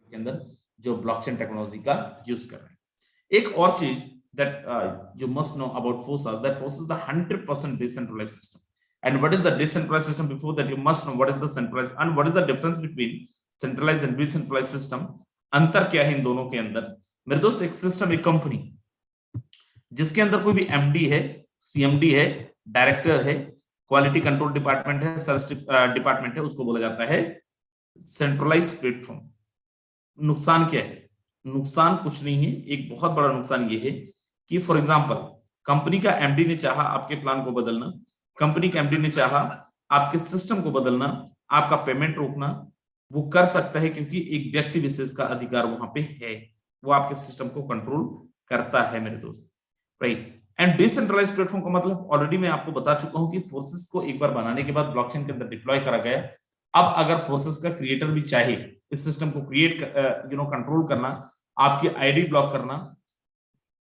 के अंदर जो ब्लॉकचेन टेक्नोलॉजी का यूज कर रहे हैं। एक और चीज that you must know about FOSAs, that FOSA is the 100% decentralized system. And what is the decentralized system? Before that, you must know what is the centralized and what is the difference between centralized and decentralized system. अंतर क्या है इन दोनों के अंदर? मेरे दोस्त, एक system, एक कंपनी जिसके अंदर कोई भी एमडी है, सीएमडी है, डायरेक्टर है, क्वालिटी कंट्रोल डिपार्टमेंट है, सर्च डिपार्टमेंट है, उसको बोला जाता है सेंट्रलाइज्ड प्लेटफॉर्म। नुकसान क्या है? नुकसान कुछ नहीं है, एक बहुत बड़ा नुकसान ये है कि फॉर एग्जांपल कंपनी का एमडी ने चाहा आपके प्लान को बदलना, कंपनी के एमडी ने चाहा आपके सिस्टम को बदलना, आपका पेमेंट रोकना, वो कर सकता है क्योंकि एक व्यक्ति विशेष का अधिकार वहां पे है, वो आपके सिस्टम को कंट्रोल करता है मेरे दोस्त, राइट। एंड डिसेंट्रलाइज्ड प्लेटफॉर्म का मतलब ऑलरेडी मैं आपको बता चुका हूं कि फोर्सेस को एक बार बनाने के बाद ब्लॉकचेन के अंदर डिप्लॉय करा गया। अब अगर फोर्सेस का क्रिएटर भी चाहे इस सिस्टम को क्रिएट कंट्रोल करना, आपकी आईडी ब्लॉक करना,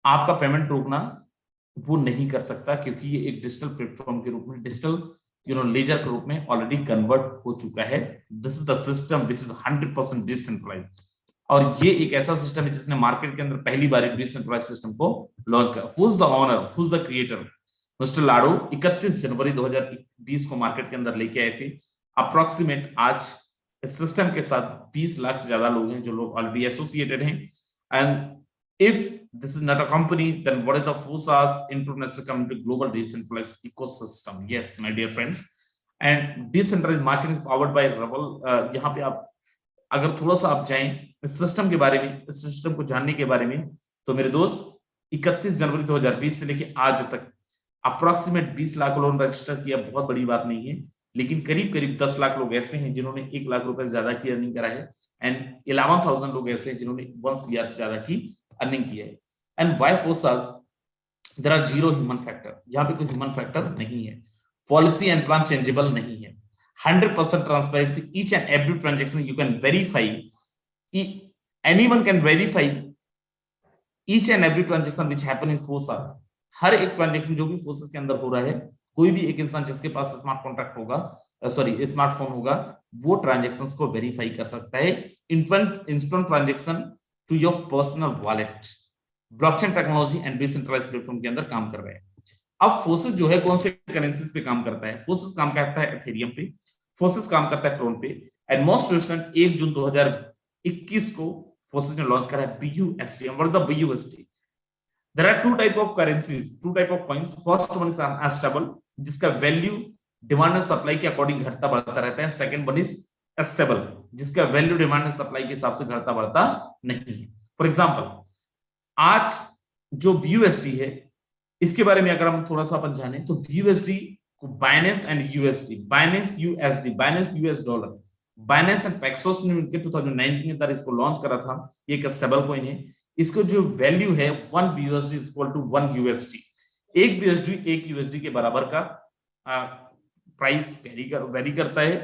आपका पेमेंट रोकना, वो नहीं कर सकता क्योंकि ये एक डिजिटल प्लेटफॉर्म के रूप में, डिजिटल लेजर के रूप में ऑलरेडी कन्वर्ट हो चुका है। This is the system which is 100% decentralised, और ये एक ऐसा सिस्टम है जिसने मार्केट के अंदर पहली बार डिसेंट्रलाइज्ड सिस्टम को लॉन्च किया। Who is the owner, who is the creator? Mister Lado 31 जनवरी 2020 को मार्केट के अंदर लेके आए थे। अप्रोक्सीमेट आज इस सिस्टम के साथ 20 लाख से ज्यादा लोग हैं जो लोग ऑलरेडी एसोसिएटेड हैं। And if this is not a company, then what is the FOSA's international community global decentralized ecosystem? Yes, my dear friends, and decentralized marketing powered by Revel। यहाँ पे आप अगर थोड़ा सा आप जाएं इस सिस्टम के बारे में, इस सिस्टम को जानने के बारे में, तो मेरे दोस्त 31 जनवरी 2020 से लेके आज तक अप्रोक्सीमेट 20 लाख लोग रजिस्टर किया। बहुत बड़ी बात नहीं है, लेकिन करीब करीब 10 लाख लोग ऐसे हैं जिन्होंने 1 लाख रुपए से ज्यादा की अर्निंग करा है, एंड 11,000 लोग ऐसे हैं जिन्होंने 1 CR से ज्यादा की अर्निंग की है। And why FOSAs? There are 0 human factor, यहाँ पे कोई human factor नहीं है। Policy and plan changeable नहीं है। 100% transparency, each and every transaction you can verify, anyone can verify each and every transaction which happen in FOSAs। हर एक transaction जो भी FOSAs के अंदर हो रहा है, कोई भी एक इंसान जिसके पास स्मार्ट कॉन्ट्रैक्ट होगा, स्मार्टफोन होगा, वो ट्रांजेक्शंस को वेरीफाई कर सकता है। Instant transaction to your personal wallet, blockchain technology and decentralised platform के अंदर काम कर रहे हैं। अब फोर्सेस जो है कौन से करेंसीज पे काम करता है? फोर्सेस काम करता है एथेरियम पे, फोर्सेस काम करता है ट्रोन पे, एंड मोस्ट रिसेंट 1 जून 2021 को फोर्सेस ने लॉन्च करा है BUSD। What is the BUSD? There are 2 type of currencies, 2 type of coins. First one is unstable, जिसका वैल्यू डिमांड एंड सप्लाई के अकॉर्डिंग घटता बढ़ता रहता है। सेकंड वन इज स्टेबल, जिसका वैल्यू डिमांड एंड सप्लाई के हिसाब से घटता बढ़ता नहीं है। फॉर एग्जांपल, आज जो BUSD है, इसके बारे में अगर हम थोड़ा सा अपन जाने तो BUSD को Binance and USD, Binance USD, Binance US dollar, Binance and Paxos ने मिलकर 2019 के अंदर इसको लॉन्च करा था। ये एक स्टेबल कॉइन है। इसको जो वैल्यू है 1 BUSD is equal to 1 USD। एक BUSD 1 USD के बराबर का प्राइस वेरी करता है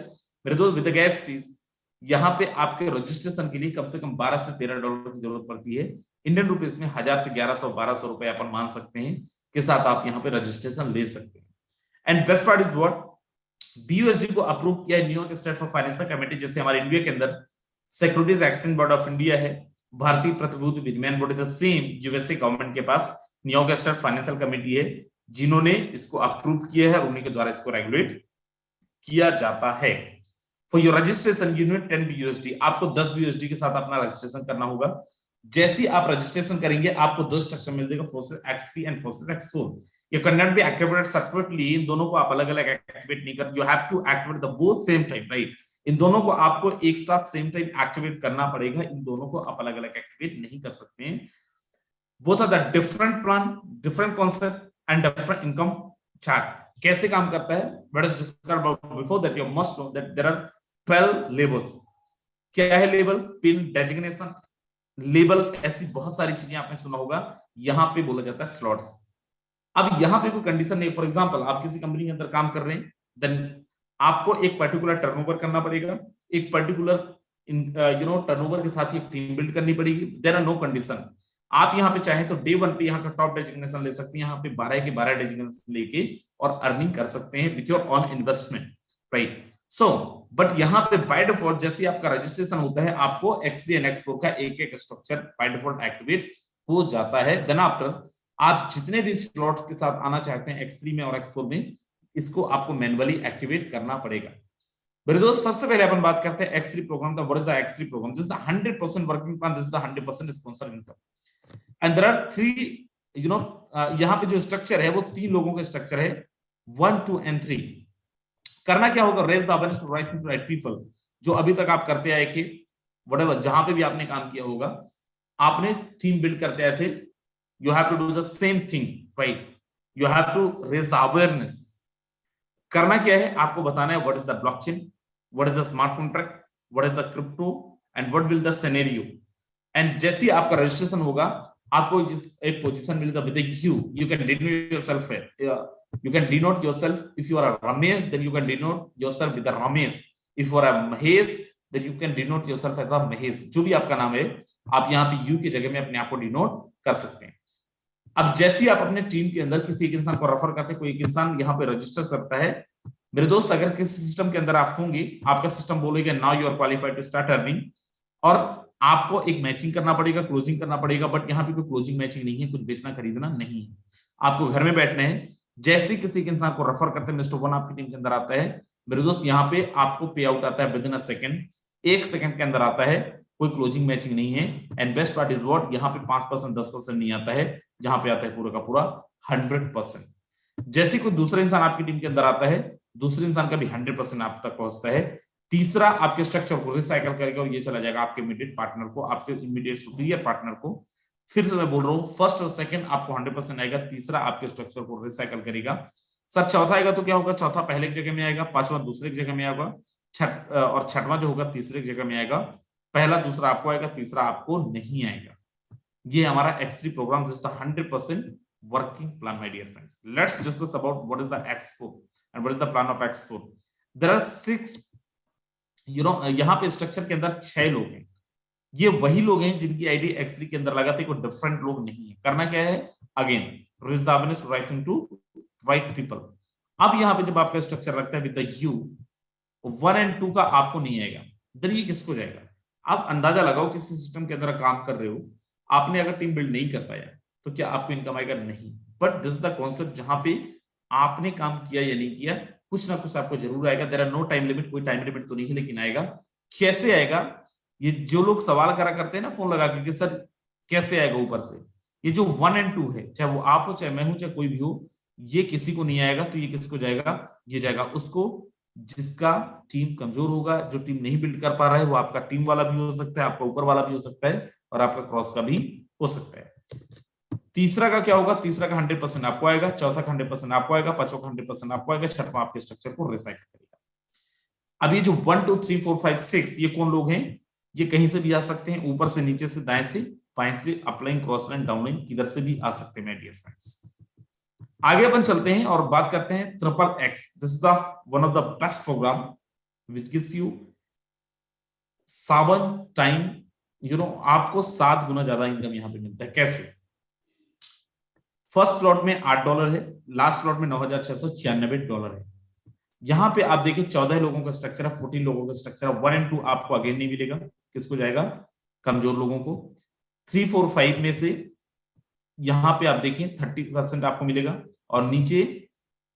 मेरे दोस्त। विद गैस फीस यहाँ पे आपके रजिस्ट्रेशन के लिए कम से कम 12 से 13 डॉलर की जरूरत पड़ती है। इंडियन रुपीस में 1000 से 1100-1200 रुपए अपन मान सकते हैं के साथ आप यहाँ पे रजिस्ट्रेशन ले सकते हैं। And best part is what, BUSD को अप्रूव किया है New York state for financial committee. जैसे हमारे इंडिया के अंदर securities exchange board of India है, भारतीय प्रतिभूति विनिमय board, is the same USA government के पास न्यूयॉर्क स्टेट फाइनेंशियल कमेटी है, जिन्होंने इसको अप्रूव किया है, उन्हीं के द्वारा इसको रेगुलेट किया जाता है। For your registration you need 10 BUSD। आपको 10 BUSD के साथ अपना रजिस्ट्रेशन करना होगा। जैसे आप रजिस्ट्रेशन करेंगे आपको 2 स्ट्रक्चर मिल जाएगा, forces X3 and forces X4। ये can not be activated separately, इन दोनों को आप अलग-अलग एक्टिवेट नहीं कर, you have to activate the both same time, right. इन दोनों को आपको एक साथ सेम टाइम एक्टिवेट करना पड़ेगा, इन दोनों को आप अलग-अलग एक्टिवेट नहीं कर सकते हैं। Both are the different plan, different concept and different income chart. कैसे काम करता है? What is discussed about before that, you must know that there are 12 labels. क्या है लेबल? पिन, डेजिग्नेशन, लेबल, ऐसी बहुत सारी चीजें आपने सुना होगा। यहां पे बोला जाता है स्लॉट्स। अब यहां पे कोई कंडीशन नहीं। फॉर एग्जांपल, आप किसी कंपनी के अंदर काम कर रहे हैं, देन आपको एक पर्टिकुलर टर्नओवर करना पड़ेगा, एक पर्टिकुलर टर्नओवर के साथ ही एक टीम बिल्ड करनी पड़ेगी। There are no condition. आप यहाँ पे चाहें तो डे 1 पे यहाँ का टॉप डेजिग्नेशन ले सकते हैं, यहाँ पे 12 के 12 डेजिग्नेशन लेके और अर्निंग कर सकते हैं with your on investment, right. So but यहाँ पे बाय डिफॉल्ट जैसे आपका रजिस्ट्रेशन होता है आपको X3 एंड X4 का एक एक स्ट्रक्चर बाय डिफॉल्ट एक्टिवेट हो जाता है। देन आफ्टर आप जितने भी स्लॉट के साथ आना चाहते हैं X3 में और X4 में, इसको आपको मैन्युअली एक्टिवेट करना पड़ेगा। मेरे दोस्त सबसे पहले अपन बात करते हैं X3 प्रोग्राम का। What is the X3 program? This is the 100% working plan, this is the 100% sponsor income and there are 3 यहाँ पे जो स्ट्रक्चर है वो 3 लोगों का स्ट्रक्चर है, 1, 2 एंड 3। करना क्या होगा? Raise the awareness to right people, जो अभी तक आप करते आए कि व्हाटएवर जहां पे भी आपने काम किया होगा, आपने टीम बिल्ड करते आए थे, you have to do the same thing, right? You have to raise the awareness. करना क्या है? आपको बताना है what is the blockchain, what is the smart contract, what is the crypto and what will the scenario. And जैसे ही आपका registration होगा, आपको एक पोजीशन मिलेगा with you can denote yourself, you can denote yourself if you are a Ramesh, then you can denote yourself with a Ramesh. If you are a Mahesh, then you can denote yourself as a Mahesh. जो भी आपका नाम है, आप यहाँ पे you की जगह में अपने आप को डिनोट कर सकते हैं। अब जैसे ही आप अपने टीम के अंदर किसी एक इंसान को रेफर करते हैं, कोई एक इंसान यहाँ पे रजिस्टर करता है, मेरे दोस्त अगर किसी सिस्टम के अंदर आप होंगे, आपका सिस्टम बोलेगा now you are qualified to start earning, और आपको एक मैचिंग करना पड़ेगा, क्लोजिंग करना पड़ेगा। बट यहाँ पे कोई क्लोजिंग मैचिंग नहीं है, कुछ बेचना खरीदना नहीं है, आपको घर में बैठना है। जैसे किसी के इंसान को रेफर करते हैं, मिस्टर वन आपकी टीम के अंदर आता है, मेरे दोस्त यहाँ पे आपको पे आउट आता है with in a second, 1 second के अंदर आता है, कोई क्लोजिंग मैचिंग नहीं है। And best part is what, यहाँ पे 5% 10% नहीं आता है, जहां पे आता है पूरा का पूरा 100%। जैसे कोई दूसरा इंसान आपकी टीम के अंदर आता है, दूसरे इंसान का भी 100% आप तक पहुंचता है। तीसरा आपके स्ट्रक्चर को रिसाइकल करेगा और ये चला जाएगा आपके इमीडिएट पार्टनर को, आपके इमीडिएट सुपीरियर पार्टनर को। फिर से मैं बोल रहा हूँ, फर्स्ट और सेकंड आपको 100% आएगा, तीसरा आपके स्ट्रक्चर को रिसाइकल करेगा। सर चौथा आएगा तो क्या होगा? चौथा पहले की जगह में आएगा, पांचवा दूसरे की जगह में आएगा, और छठवां जो होगा तीसरे की जगह में आएगा। पहला दूसरा आपको आएगा, तीसरा आपको नहीं आएगा। ये हमारा X3 program, this is the 100% working plan my dear friends. Let's discuss about what is the X4 and what is the plan of X4। There are 6 यहाँ पे स्ट्रक्चर के अंदर 6 लोग हैं। ये वही लोग हैं जिनकी आईडी X3 के अंदर लगा थे, कोई डिफरेंट लोग नहीं है। करना क्या है? Again raise the awareness to writing to right people. अब यहाँ पे जब आपका स्ट्रक्चर लगता है विद द यू, 1 एंड 2 का आपको नहीं आएगा, देन ये किसको जाएगा? आप अंदाजा लगाओ, किसी सिस्टम के अंदर काम कर रहे हो, आपने अगर टीम बिल्ड नहीं कर पाया तो क्या आपको इनकम आएगा? नहीं। But this is the concept, जहां पे आपने काम किया या नहीं किया, कुछ ना कुछ आपको जरूर आएगा। There are no time limit, कोई टाइम लिमिट तो नहीं है, लेकिन आएगा। कैसे आएगा? ये जो लोग सवाल करा करते हैं ना फोन लगा के कि सर कैसे आएगा ऊपर से, ये जो 1 एंड 2 है, चाहे वो आप हो, चाहे मैं हूं, चाहे कोई भी हो, ये किसी को नहीं आएगा। तो ये किसको जाएगा? ये जाएगा उसको जिसका टीम कमजोर होगा, जो टीम नहीं बिल्ड कर पा रहा है। वो आपका टीम वाला भी हो सकता है, आपका ऊपर वाला भी हो सकता है, और आपका क्रॉस का भी हो सकता है। तीसरा का क्या होगा? तीसरा का 100% आपको आएगा, चौथा का 100% आपको आएगा, पांचवा का 100% आपको आएगा, छठवां आपके स्ट्रक्चर को रिसाइकल करेगा। अब ये जो 1 2 3 4 5 6 ये कौन लोग हैं? ये कहीं से भी आ सकते हैं, ऊपर से, नीचे से, दाएं से, बाएं से, upline, cross line, down line, किधर से भी आ सकते हैं माय डियर फ्रेंड्स। आगे अपन चलते हैं और बात करते हैं triple x. This is the one of the best program which gives you 7 time आपको 7 गुना ज्यादा इनकम यहाँ पे मिलता है। कैसे? फर्स्ट स्लॉट में $8 है, लास्ट स्लॉट में $9,696 है। यहाँ पे आप देखिए 14 लोगों का स्ट्रक्चर है, 14 लोगों का स्ट्रक्चर है। 1 एंड 2 आपको अगेन नहीं मिलेगा, किसको जाएगा? कमजोर लोगों को। 3 4 5 में से यहाँ पे आप देखिए 30% आपको मिलेगा, और नीचे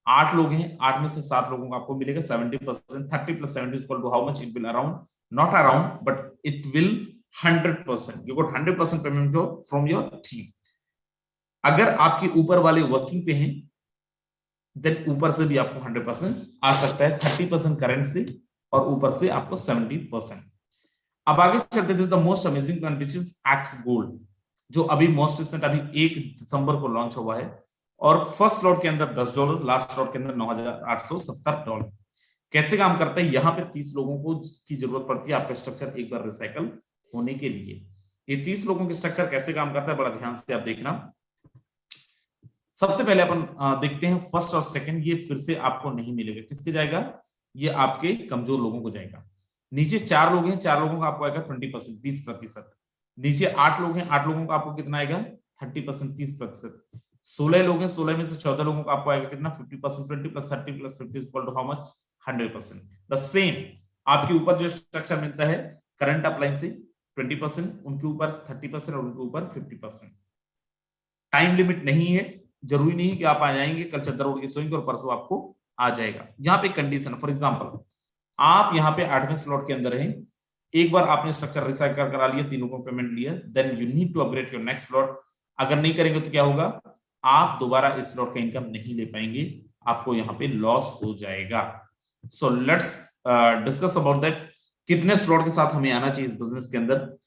8 लोग हैं, 8 में से 7 लोगों को आपको मिलेगा 70%। 30 + 70 is equal to how much? It will around, not around, but it will 100%। You got 100% payment from your team. अगर आपके ऊपर वाले वर्किंग पे हैं, देन ऊपर से भी आपको 100% आ सकता है, 30% करंट से, और ऊपर से आपको 70%। अब आगे चलते हैं, the most amazing plan which is x gold, जो अभी मोस्ट रिसेंट अभी 1 दिसंबर को लॉन्च हुआ है, और फर्स्ट स्लॉट के अंदर $10, लास्ट स्लॉट के अंदर $9,870। कैसे काम करता है? यहाँ पे 30 लोगों को की जरूरत पड़ती है आपका स्ट्रक्चर एक बार रिसाइकल होने के लिए। ये 30 लोगों के स्ट्रक्चर कैसे काम करता है, बड़ा ध्यान से आप देखना। सबसे पहले अपन देखते हैं फर्स्ट और सेकंड, ये फिर से आपको नहीं मिलेगा, किसके जाएगा? ये आपके कमजोर लोगों को जाएगा। नीचे 4 लोग हैं, 4 लोगों का आपको आएगा 20%, 20%। नीचे 8 लोग हैं, 8 लोगों का आपको कितना आएगा? 30%, 30%। 16 लोग हैं, 16 में से 14 लोगों का आपको आएगा कितना? 50%। 20 + 30 + 50 equal to how much? 100%। The same आपके ऊपर जो स्ट्रक्चर मिलता है करंट अपलाइन से 20%, उनके ऊपर 30% और उनके ऊपर 50%। टाइम लिमिट नहीं है, जरूरी नहीं कि आप आ जाएंगे कल चद्दर ओढ़ के सोएंगे और परसों आपको आ जाएगा। यहाँ पे कंडीशन, फॉर एग्जांपल आप यहाँ पे 8वें स्लॉट के अंदर हैं, एक बार आपने स्ट्रक्चर रिसाइकल करा लिया, तीनों को पेमेंट लिया, then you need to upgrade your next slot. अगर नहीं करेंगे तो क्या होगा, आप दोबारा इस स्लॉट का इनकम नहीं ले पाएंगे, आपको यहाँ पे लॉस हो जाएगा। So let's discuss about that, कितने स्लॉट के साथ हमें आना चाहिए इस बिजनेस के अंदर।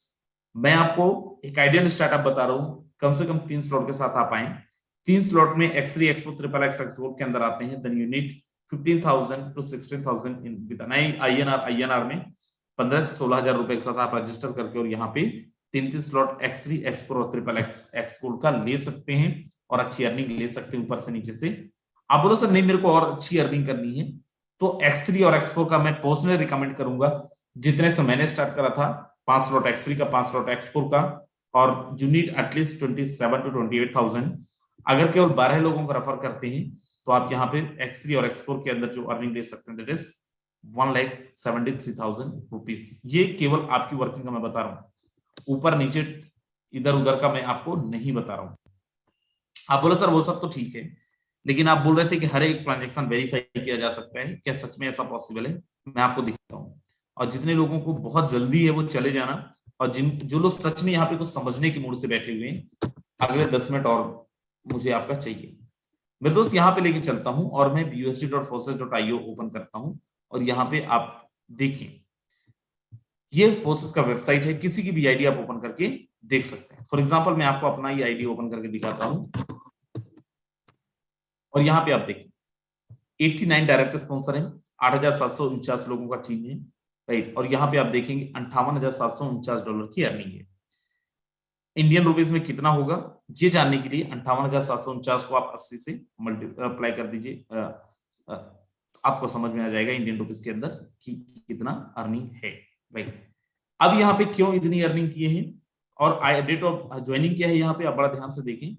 मैं आपको एक आइडियल स्टार्टअप बता रहा हूं, कम से कम 3 स्लॉट के साथ आप आए। 3 स्लॉट में X3, X4, XXX, X4 के अंदर आते हैं, then you need 15,000 to 16,000 in with INR में 15 से 16,000 रुपए के साथ आप रजिस्टर करके और यहाँ पे 3 स्लॉट X3, X4 और XXX, X4 का ले सकते हैं और अच्छी अर्निंग ले सकते हैं ऊपर से नीचे से। आप बोलो सर नहीं मेरे को और अच्छी अर्निंग करनी है, तो X3 और X4 का मैं पर्सनली रिकमेंड करूंगा। जितने से मैंने स्टार्ट करा था, 5 स्लॉट X3 का, 5 स्लॉट X4 का, और यू नीड एटलीस्ट 27 to 28,000। अगर केवल 12 लोगों को रेफर करते हैं तो आप यहाँ पे X3 और X4 के अंदर जो अर्निंग ले सकते हैं दैट इज 1,73,000 रुपीज। ये केवल आपकी वर्किंग का मैं बता रहा हूँ, ऊपर नीचे इधर उधर का मैं आपको नहीं बता रहा हूँ। आप बोलो सर वो सब तो ठीक है, लेकिन आप बोल रहे थे कि हर एक ट्रांजेक्शन वेरीफाई किया जा सकता है, क्या सच में ऐसा पॉसिबल है? मैं आपको दिखाता हूँ। और जितने लोगों को बहुत जल्दी है वो चले जाना, और जो लोग सच में यहाँ पे कुछ समझने की मूड से बैठे हुए हैं, अगले 10 मिनट और मुझे आपका चाहिए। मेरे दोस्त यहाँ पे लेके चलता हूँ और मैं busd.forces.io ओपन करता हूँ, और यहाँ पे आप देखिए ये फोर्सेस का वेबसाइट है, किसी की भी आईडी आप ओपन करके देख सकते हैं। फॉर एग्जांपल मैं आपको अपना ही आईडी ओपन करके दिखाता हूँ, और यहाँ पे आप देखिए 89 डायरेक्ट स्पॉन्सर हैं, 8,749 लोगों का टीम है, राइट। और यहाँ पे आप देखेंगे $58,749 की अर्निंग है। इंडियन रुपीज में कितना होगा ये जानने के लिए 58,749 को आप 80 से मल्टीप्लाई कर दीजिए, आपको समझ में आ जाएगा इंडियन रुपीज के अंदर कि कितना अर्निंग है, राइट। अब यहाँ पे क्यों इतनी अर्निंग किए हैं और डेट ऑफ ज्वाइनिंग क्या है, यहाँ पे आप बड़ा ध्यान से देखें।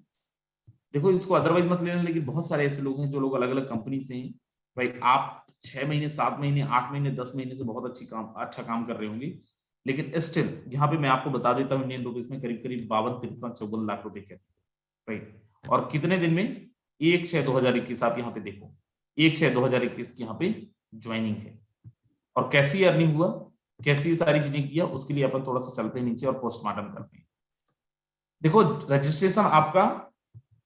देखो इसको अदरवाइज मत लेना, लेकिन बहुत सारे ऐसे लोग हैं जो लोग अलग अलग कंपनी से हैं, राइट। आप 6 महीने, 7 महीने, 8 महीने, 10 महीने से बहुत अच्छा काम कर रहे होंगे, लेकिन स्टिल यहाँ पे मैं आपको बता देता हूँ इंडियन रुपीज में करीब करीब 52-53-54 लाख रुपए के, राइट। और कितने दिन में? 1/6/2021। आप यहाँ पे देखो 1/6/2021 की यहाँ पे ज्वाइनिंग है। और कैसी अर्निंग हुआ, कैसी सारी चीजें किया, उसके लिए अपन थोड़ा सा चलते हैं नीचे और पोस्टमार्टम करते हैं। देखो रजिस्ट्रेशन आपका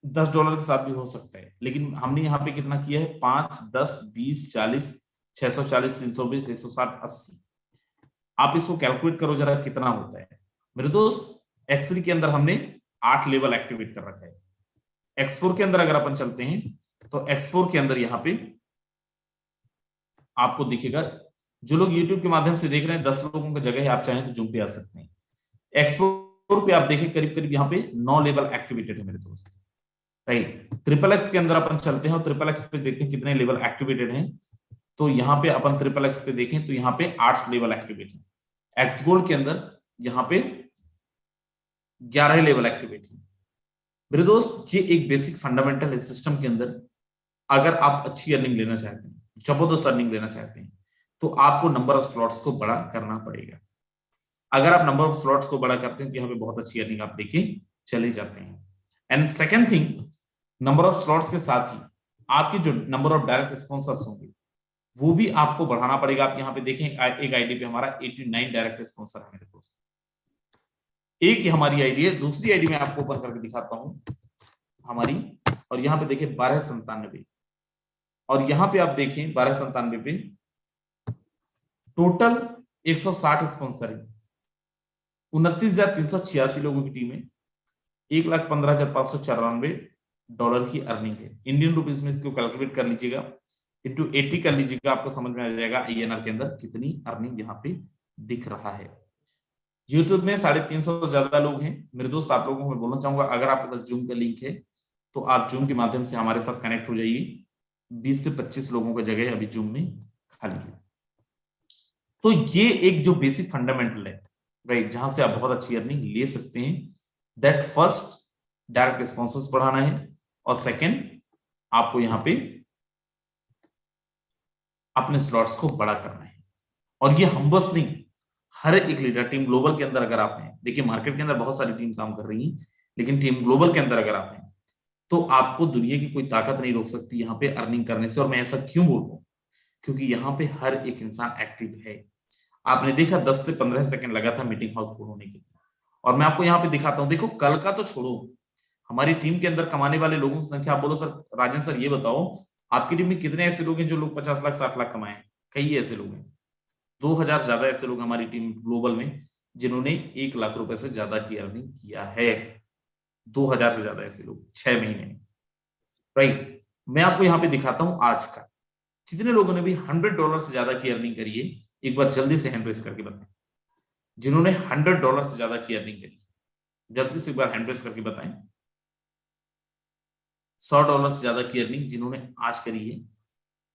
$10 के साथ भी हो सकता है, लेकिन हमने यहाँ पे कितना किया है? 5, 10, 20, 40, 640, 320, 160, 80। आप इसको कैलकुलेट करो जरा कितना होता है मेरे दोस्त। X3 के अंदर हमने 8 लेवल एक्टिवेट कर रखा है। X4 के अंदर अगर अपन चलते हैं तो X4 के अंदर यहाँ पे आपको दिखेगा, जो लोग YouTube के माध्यम से देख रहे हैं 10 लोगों की जगह है, आप चाहें तो जूम पे आ सकते हैं। X4 पे आप देखें करीब करीब यहाँ पे 9 लेवल एक्टिवेटेड है मेरे दोस्त, राइट। XXX के अंदर अपन चलते हैं और XXX पे देखते हैं कितने लेवल एक्टिवेटेड हैं। तो यहाँ पे अपन XXX पे देखें तो यहाँ पे 8 लेवल एक्टिवेट है। X गोल्ड के अंदर यहाँ पे 11 लेवल एक्टिवेट है मेरे दोस्त। ये एक बेसिक फंडामेंटल है सिस्टम के अंदर। अगर आप अच्छी अर्निंग लेना चाहते हैं, जबरदस्त अर्निंग लेना चाहते हैं, तो आपको नंबर ऑफ स्लॉट्स को बड़ा करना पड़ेगा। अगर आप नंबर ऑफ स्लॉट्स को बड़ा करते हैं तो यहाँ पे बहुत अच्छी अर्निंग आप देके चले जाते हैं। And second thing, number of slots के साथ ही आपके जो नंबर ऑफ डायरेक्ट स्पॉन्सर्स होंगे वो भी आपको बढ़ाना पड़ेगा। आप यहाँ पे देखें एक आईडी पे हमारा 89 डायरेक्ट स्पॉन्सर है मेरे दोस्त। एक ही हमारी आईडी है, दूसरी आईडी में आपको ओपन करके दिखाता हूं हमारी, और यहाँ पे देखिए 1297, और यहाँ पे आप देखें 1297 पे टोटल 160 स्पॉन्सर है, 29,386 लोगों की टीम है, $1,15,594 की अर्निंग है। इंडियन रुपीज में इसको कैलकुलेट कर लीजिएगा, इंटू 80 कर लीजिएगा, आपको समझ में आ जाएगा INR के अंदर कितनी अर्निंग यहाँ पे दिख रहा है। यूट्यूब में 350 ज्यादा लोग हैं मेरे दोस्त। आप लोगों को मैं बोलना चाहूंगा, अगर आपके पास जूम का लिंक है तो आप जूम के माध्यम से हमारे साथ कनेक्ट हो जाइए। 20 से 25 लोगों की जगह अभी जूम में खाली है। तो ये एक जो बेसिक फंडामेंटल है, राइट, जहां से आप बहुत अच्छी अर्निंग ले सकते हैं। दैट फर्स्ट, डायरेक्ट स्पॉन्सर्स बढ़ाना है, और सेकेंड आपको यहाँ पे अपने स्लॉट्स को बड़ा करना है। और ये हम बस नहीं, हर एक लीडर टीम ग्लोबल के अंदर अगर आप हैं, देखिए मार्केट के अंदर बहुत सारी टीम काम कर रही है, लेकिन टीम ग्लोबल के अंदर अगर आप हैं तो आपको दुनिया की कोई ताकत नहीं रोक सकती यहाँ पे अर्निंग करने से। और मैं ऐसा क्यों बोल रहा हूँ, क्योंकि यहाँ पे हर एक इंसान एक्टिव है। आपने देखा 10 से 15 सेकंड लगा था मीटिंग हाउसफुल होने के लिए। और मैं आपको यहाँ पे दिखाता हूँ, देखो कल का तो छोड़ो, हमारी टीम के अंदर कमाने वाले लोगों की संख्या, आप बोलो सर राजन सर ये बताओ आपकी टीम में कितने ऐसे लोग हैं जो लोग 50 लाख 60 लाख कमाए? कई ऐसे लोग हैं, 2000 ज्यादा ऐसे लोग हमारी टीम ग्लोबल में जिन्होंने 1 लाख रुपए से ज्यादा की अर्निंग किया है। 2000 से ज्यादा ऐसे लोग 6 महीने में, राइट। मैं आपको यहाँ पे दिखाता हूँ आज का, जितने लोगों ने भी $100 से ज्यादा की अर्निंग करी है, एक बार जल्दी से हैंड रेस करके बताएं। जिन्होंने $100 से ज्यादा की अर्निंग करी, जल्दी से एक बार हैंड रेस करके बताएं। $100 से ज्यादा की अर्निंग जिन्होंने आज करी है,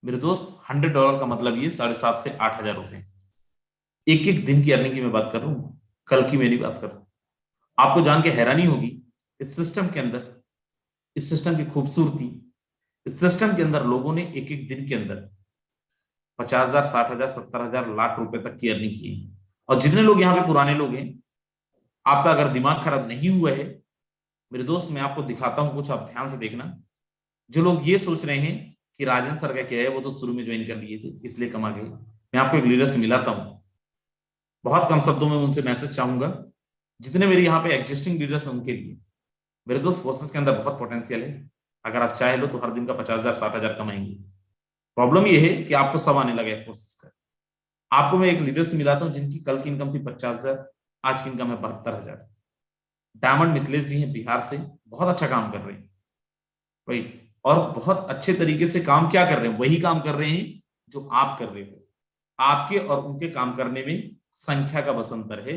मेरे दोस्त $100 का मतलब ये 7,500 से 8,000 रुपए। एक एक दिन की अर्निंग की मैं बात कर रहा हूँ, कल की मेरी बात कर रहा हूँ। आपको जान के हैरानी होगी इस सिस्टम के अंदर, इस सिस्टम की खूबसूरती, इस सिस्टम के अंदर लोगों ने एक एक दिन के अंदर 50,000 60,000 70,000 लाख रुपए तक की अर्निंग की। और जितने लोग यहाँ पे पुराने लोग हैं, आपका अगर दिमाग खराब नहीं हुआ है मेरे दोस्त, मैं आपको दिखाता हूं कुछ, आप ध्यान से देखना। जो लोग ये सोच रहे हैं कि राजन सर का क्या है, वो तो शुरू में ज्वाइन कर लिए थे इसलिए कमा गए, मैं आपको एक लीडर से मिलाता हूं, बहुत कम शब्दों में उनसे मैसेज चाहूंगा। जितने मेरे यहाँ पे एग्जिस्टिंग लीडर्स हैं उनके लिए, मेरे दोस्त फोर्सेस के अंदर बहुत पोटेंशियल है। अगर आप चाहे लो तो हर दिन का 50,000 60,000 कमाएंगे। प्रॉब्लम ये है कि आपको सब आने लगा है फोर्सेस का। आपको मैं एक लीडर से मिलाता हूँ जिनकी कल की इनकम थी 50,000, आज की इनकम है 72,000। डायमंड मिथिलेश जी हैं बिहार से, बहुत अच्छा काम कर रहे हैं भाई, और बहुत अच्छे तरीके से काम क्या कर रहे हैं, वही काम कर रहे हैं जो आप कर रहे हो। आपके और उनके काम करने में संख्या का बस अंतर है।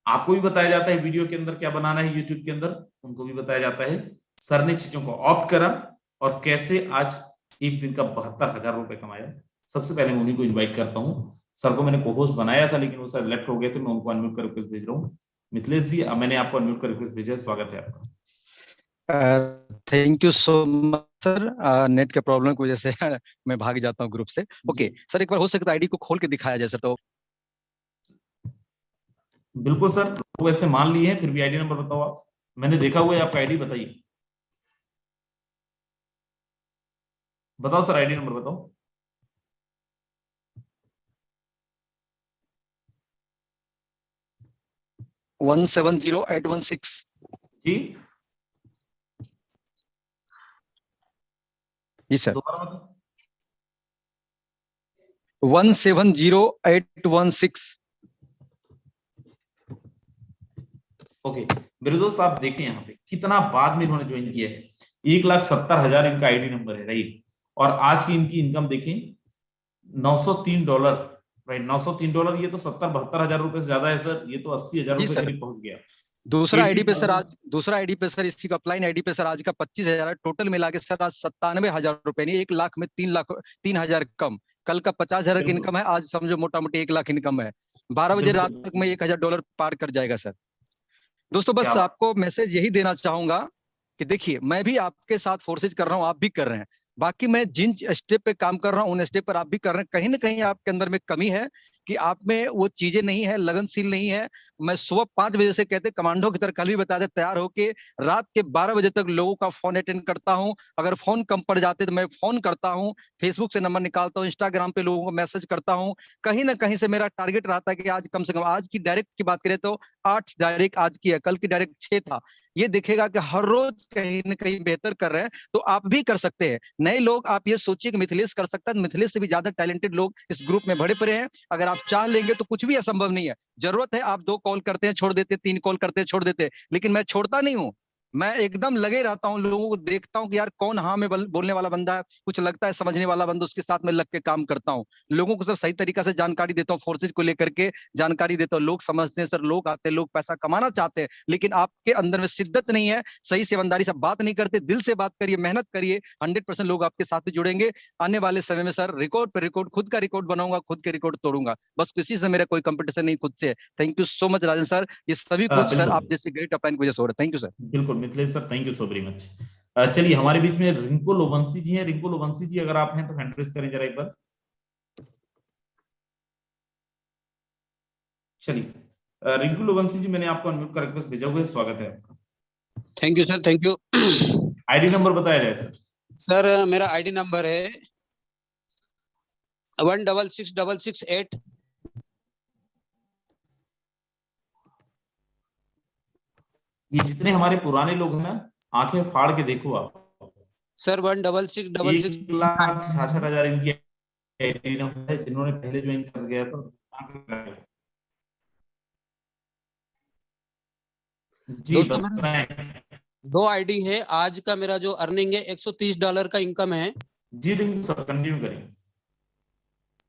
आपको भी बताया जाता है वीडियो के अंदर क्या बनाना है, यूट्यूब के अंदर उनको भी बताया जाता है। सर ने चीजों को ऑप्ट करा और कैसे आज एक दिन का 72,000 रुपए कमाया। सबसे पहले मैं उन्हीं को इन्वाइट करता हूँ। सर को मैंने को-होस्ट बनाया था लेकिन वो सर लेफ्ट हो गए थे, मैं उनको अनम्यूट कर रिक्वेस्ट भेज रहा हूँ। मिथिलेश जी, मैंने आपको अनम्यूट कर रिक्वेस्ट भेजा है, स्वागत है आपका। Thank you so much sir. Net के प्रॉब्लम की वजह से मैं भाग जाता हूँ ग्रुप से। ओके सर, एक बार हो सकता है आईडी को खोल के दिखाया जाए सर तो। बिल्कुल सर, लोग ऐसे मान लिए हैं, फिर भी आईडी नंबर बताओ आप। मैंने देखा हुआ है आपका आईडी, बताइए, बताओ सर आईडी नंबर बताओ। 170816 जी जी सर, दोबारा बताओ। 170816। ओके मेरे दोस्त, आप देखें यहाँ पे कितना बाद में इन्होंने ज्वाइन किया है। 1,70,000 इनका आईडी नंबर है, राइट। और आज की इनकी इनकम देखें $903, राइट। $903, ये तो 70-72 हजार रुपए से ज्यादा है सर, ये तो 80,000 जी रुपए सर, करीब पहुंच गया। दूसरा आईडी पे सर 80,000। आज, दूसरा आईडी पे सर इसी का अपलाइन आईडी पे सर आज का 25,000 है। टोटल मिला के सर आज 97,000 रुपए, नहीं 1 लाख में 3 लाख 3,000 कम। कल का 50,000 की बिल्कुल इनकम है, आज समझो मोटा मोटी 1 लाख इनकम है। 12 बजे रात बिल्कुल, तक में $1,000 पार कर जाएगा सर। दोस्तों क्या बस बात। आपको मैसेज यही देना चाहूंगा कि देखिए मैं भी आपके साथ फोर्सेज कर रहा हूं, आप भी कर रहे हैं। बाकी मैं जिन स्टेप पे काम कर रहा हूं उन स्टेप पर आप भी कर रहे हैं। कहीं ना कहीं आपके अंदर में कमी है कि आप में वो चीजें नहीं है, लगनशील नहीं है। मैं सुबह 5 बजे से कहते कमांडो की तरह कल भी बता दे तैयार होके रात के 12 बजे तक लोगों का फोन अटेंड करता हूं। अगर फोन कम पड़ जाते तो मैं फोन करता हूं, फेसबुक से नंबर निकालता हूं, इंस्टाग्राम पे लोगों को मैसेज करता हूं। कहीं ना कहीं से मेरा टारगेट रहता है कि आज कम से कम, आज की डायरेक्ट की बात करें तो 8 डायरेक्ट आज की है, कल की डायरेक्ट 6 था। ये दिखेगा कि हर रोज कहीं ना कहीं बेहतर कर रहे हैं, तो आप भी कर सकते हैं। नए लोग आप ये सोचिए कि मिथिलेश कर सकता है, मिथिलेश से भी ज्यादा टैलेंटेड लोग इस ग्रुप में भरे पड़े हैं। अगर आप चाह लेंगे तो कुछ भी असंभव नहीं है। जरूरत है आप 2 कॉल करते हैं छोड़ देते, 3 कॉल करते हैं छोड़ देते, लेकिन मैं छोड़ता नहीं हूं। मैं एकदम लगे रहता हूं, लोगों को देखता हूं कि यार कौन हाँ में बोलने वाला बंदा है, कुछ लगता है समझने वाला बंदा, उसके साथ में लग के काम करता हूं। लोगों को सर सही तरीका से जानकारी देता हूँ, फोर्सेज को लेकर के जानकारी देता हूँ। लोग समझते हैं सर, लोग आते हैं, लोग पैसा कमाना चाहते हैं, लेकिन आपके अंदर में शिद्दत नहीं है, सही से ईमानदारी से बात नहीं करते। दिल से बात करिए, मेहनत करिए, 100% लोग आपके साथ भी जुड़ेंगे। आने वाले समय में सर रिकॉर्ड पे रिकॉर्ड, खुद का रिकॉर्ड बनाऊंगा, खुद के रिकॉर्ड तोड़ूंगा। बस किसी से मेरा कोई कंपटीशन नहीं, खुद से। Thank you so much Rajan sir, ये सभी कुछ सर बिल्कुल आप जैसे ग्रेट अपलाइन की वजह से हो रहा है। Thank you sir. बिल्कुल Mithilesh sir, thank you so very much. चलिए हमारे बीच में रिंकू लोवंशी जी हैं। रिंकू लोवंशी जी, अगर आप हैं तो हैंड रेस करें जरा एक बार। चलिए रिंकू लोबंसी जी, मैंने आपको अनम्यूट का रिक्वेस्ट भेजा हुआ है, स्वागत है आपका। Thank you sir, thank you. ID number बताया जाए सर। सर मेरा आईडी नंबर है 166668। ये जितने हमारे पुराने लोग हैं ना, आंखें फाड़ के देखो आप, सर 166666। 1,66,000 इनकी आईडी नंबर है, जिन्होंने पहले ज्वाइन कर गया था। जी दोस्तों मेरा बताएं। 2 आईडी है। आज का मेरा जो अर्निंग है $130 का इनकम है। जी रिंकू सर कंटिन्यू करें।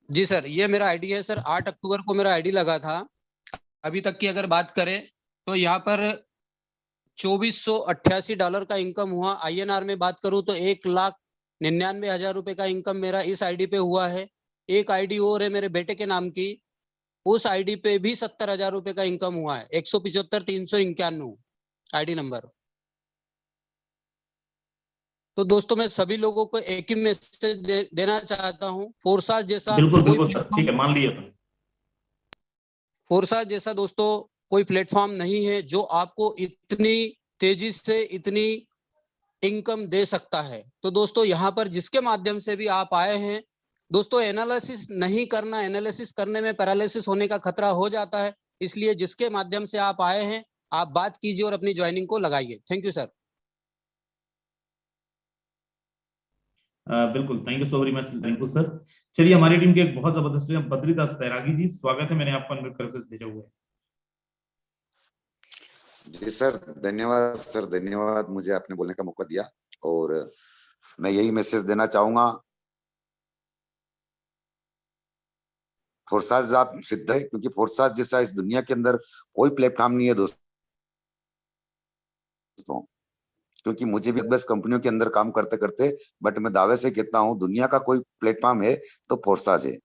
जी सर, ये मेरा आईडी है सर। 8 अक्टूबर को मेरा आईडी लगा था। अभी तक की अगर बात करें तो यहाँ पर $2488 का इनकम हुआ। INR में बात करूं तो 1,99,000 रुपए का इनकम मेरा इस आईडी पे हुआ है। एक आईडी और है मेरे बेटे के नाम की, उस आईडी पे भी 70,000 रुपए का इनकम हुआ है। 175,391 आईडी नंबर। तो दोस्तों मैं सभी लोगों को एक ही मैसेज देना चाहता हूँ, फोर्साज जैसा बिल्कुल कोई बिल्कुल सर, ठीक है, मान लिया। फोर्साज जैसा दोस्तों कोई प्लेटफॉर्म नहीं है जो आपको इतनी तेजी से इतनी इनकम दे सकता है। तो दोस्तों यहाँ पर जिसके माध्यम से भी आप आए हैं, दोस्तों एनालिसिस नहीं करना, एनालिसिस करने में पैरालिसिस होने का खतरा हो जाता है। इसलिए जिसके माध्यम से आप आए हैं, आप बात कीजिए और अपनी ज्वाइनिंग को लगाइए। Thank you sir. बिल्कुल, thank you so very much Rinku sir. चलिए हमारी टीम के एक बहुत जबरदस्त प्लेयर बद्रीदास बैरागी जी, स्वागत है, मैंने आपको अनम्यूट करके भेजा हुआ है। जी सर, धन्यवाद सर, धन्यवाद, मुझे आपने बोलने का मौका दिया। और मैं यही मैसेज देना चाहूंगा, फोर्साज आप सिद्ध है, क्योंकि फोर्साज जैसा इस दुनिया के अंदर कोई प्लेटफॉर्म नहीं है दोस्तों। क्योंकि मुझे भी बस कंपनियों के अंदर काम करते करते, बट मैं दावे से कहता हूं दुनिया का कोई प्लेटफॉर्म है तो फोर्साज है।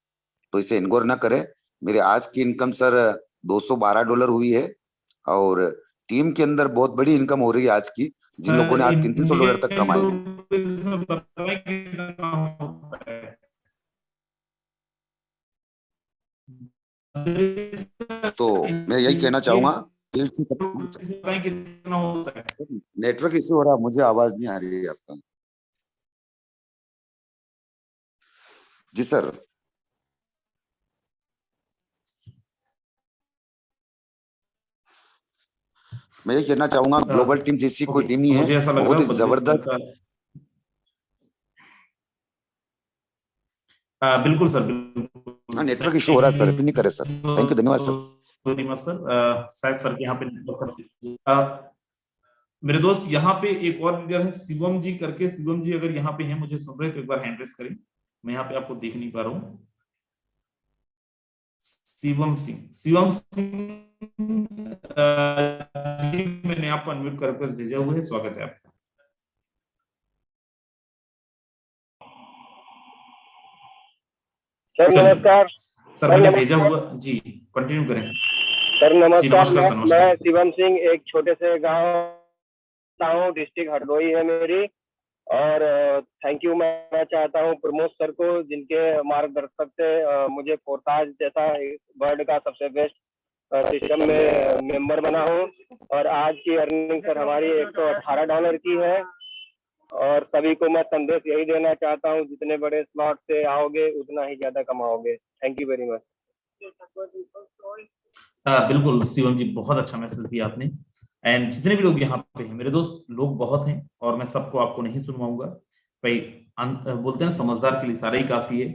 तो इसे इग्नोर ना करें। मेरे आज की इनकम सर $212 हुई है, और टीम के अंदर बहुत बड़ी इनकम हो रही है आज की, जिन लोगों ने आज $300 तक कमाए हैं। तो मैं यही कहना चाहूंगा, नेटवर्क इश्यू हो रहा, मुझे आवाज नहीं आ रही है आपका। जी सर, मैं ये कहना चाहूंगा, ग्लोबल टीम जैसी कोई टीम ही है, बहुत ही जबरदस्त। बिल्कुल सर, बिल्कुल। नेटवर्क इशू हो रहा है सर, नहीं करे सर। थैंक यू, धन्यवाद सर। सर शायद सर के यहाँ पे मेरे दोस्त यहाँ पे एक और लीडर है शिवम जी करके। शिवम जी अगर यहाँ पे हैं, मुझे सुन रहे हैं तो एक बार हैंड रेस करें, मैं यहाँ पे आपको देख नहीं पा रहा हूँ। शिवम सिंह मैंने आपको अनम्यूट करके भेजा हुआ है, स्वागत है आपका। सर नमस्कार। सर मैंने भेजा हुआ जी, कंटिन्यू करें सर। नमस्कार, मैं शिवम सिंह, एक छोटे से गांव डिस्ट्रिक्ट हरदोई है मेरी। और थैंक यू मैं चाहता हूं प्रमोद सर को, जिनके मार्गदर्शक से मुझे फोर्साज जैसा वर्ल्ड का सबसे बेस्ट सिस्टम में मेंबर बना हूं। और आज की अर्निंग सर हमारी $118 की है। और सभी को मैं संदेश यही देना चाहता हूं, जितने बड़े स्लॉट से आओगे उतना ही ज्यादा कमाओगे। Thank you very much. बिल्कुल शिवम जी, बहुत अच्छा मैसेज दिया आपने। एंड जितने भी लोग यहाँ पे हैं मेरे दोस्त, लोग बहुत हैं और मैं सबको आपको नहीं सुनवाऊंगा भाई। बोलते हैं समझदार के लिए इशारा ही काफी है।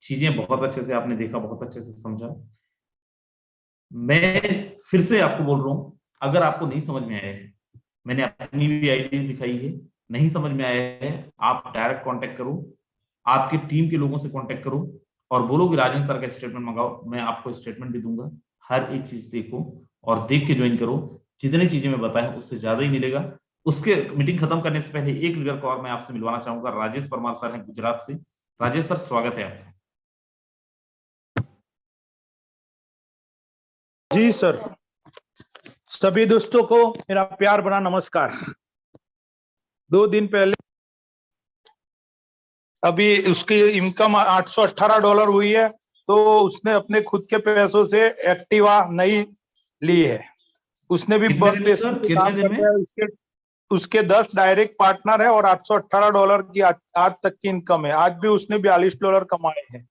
चीजें बहुत अच्छे से आपने देखा, बहुत अच्छे से समझा। मैं फिर से आपको बोल रहा हूं, अगर आपको नहीं समझ में आया है, मैंने अपनी भी आईडी दिखाई है, नहीं समझ में आया है, आप डायरेक्ट कांटेक्ट करो, आपके टीम के लोगों से कांटेक्ट करो और बोलो कि राजेंद्र सर का स्टेटमेंट मंगाओ। मैं आपको स्टेटमेंट भी दूंगा। हर एक चीज देखो और देख के ज्वाइन करो। जितनी चीजें मैं बताया उससे ज्यादा ही मिलेगा। उसके मीटिंग खत्म करने से पहले एक लीडर को और मैं आपसे मिलवाना चाहूंगा। राजेश परमार सर हैं गुजरात से। राजेश सर, स्वागत है आपका। जी सर, सभी दोस्तों को मेरा प्यार भरा नमस्कार। 2 दिन पहले अभी उसकी इनकम $818 हुई है तो उसने अपने खुद के पैसों से एक्टिवा नई ली है। उसने भी कितने बहुत दिन में पैसे सर? से कितने काम दिन में? करता है। उसके 10 डायरेक्ट पार्टनर है और $818 की आज तक की इनकम है। आज भी उसने $42 कमाए हैं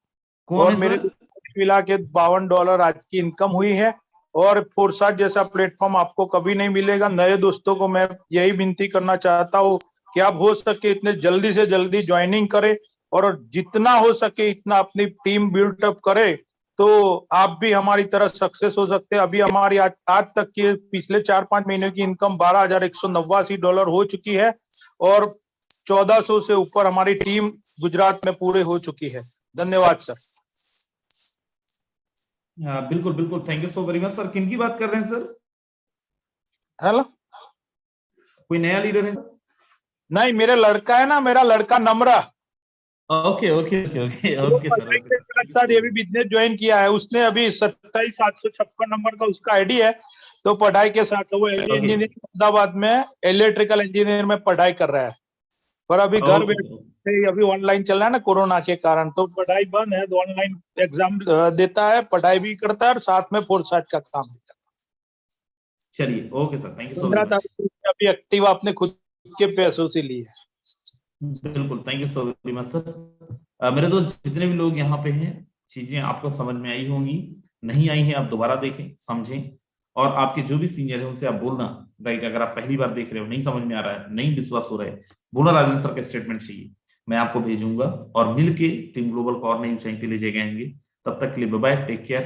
कौन और है मेरे सर? मिला के $52 आज की इनकम हुई है। और फोर्साज जैसा प्लेटफॉर्म आपको कभी नहीं मिलेगा। नए दोस्तों को मैं यही विनती करना चाहता हूँ कि आप हो सके इतने जल्दी से जल्दी ज्वाइनिंग करें और जितना हो सके इतना अपनी टीम बिल्डअप करें, तो आप भी हमारी तरह सक्सेस हो सकते हैं। अभी हमारी आज तक की पिछले 4-5 महीने की इनकम $12,189 हो चुकी है और 1400 से ऊपर हमारी टीम गुजरात में पूरे हो चुकी है। धन्यवाद सर। बिल्कुल बिल्कुल, thank you so very much sir. किन की बात कर रहे हैं सर? हेलो, कोई नया लीडर है? नहीं, मेरा लड़का है ना, मेरा लड़का Namra. Okay okay okay okay okay sir, okay. के साथ ये भी बिजनेस ज्वाइन किया है उसने। अभी 27,756 नंबर का उसका आईडी है। तो पढ़ाई के साथ वो इंजीनियरिंग अहमदाबाद में इलेक्ट्रिकल इंजीनियर में पढ़ाई कर रहा है। पर अभी घर बैठे अभी ऑनलाइन चल रहा है ना कोरोना के कारण, तो पढ़ाई बंद है। तो ऑनलाइन एग्जाम देता है, पढ़ाई भी करता है और साथ में फोर्साज का काम भी करता है। चलिए, okay sir, thank you so 15 very much. तारीख को अभी एक्टिवा अपने खुद के पैसों से ली है। बिल्कुल, thank you so very much sir. मेरे दोस्त जितने भी लोग यहाँ पे हैं, चीजें आपको समझ में आई होंगी। नहीं आई है आप दोबारा देखें, समझें, और आपके जो भी सीनियर है उनसे आप बोलना, राइट? अगर आप पहली बार देख रहे हो, नहीं समझ में आ रहा है, नहीं विश्वास हो रहा है, बोलना राजेंद्र सर का स्टेटमेंट चाहिए, मैं आपको भेजूंगा और मिलके टीम ग्लोबल को और नई ऊंचाई पे ले जाएंगे। तब तक के लिए बाय बाय, टेक केयर।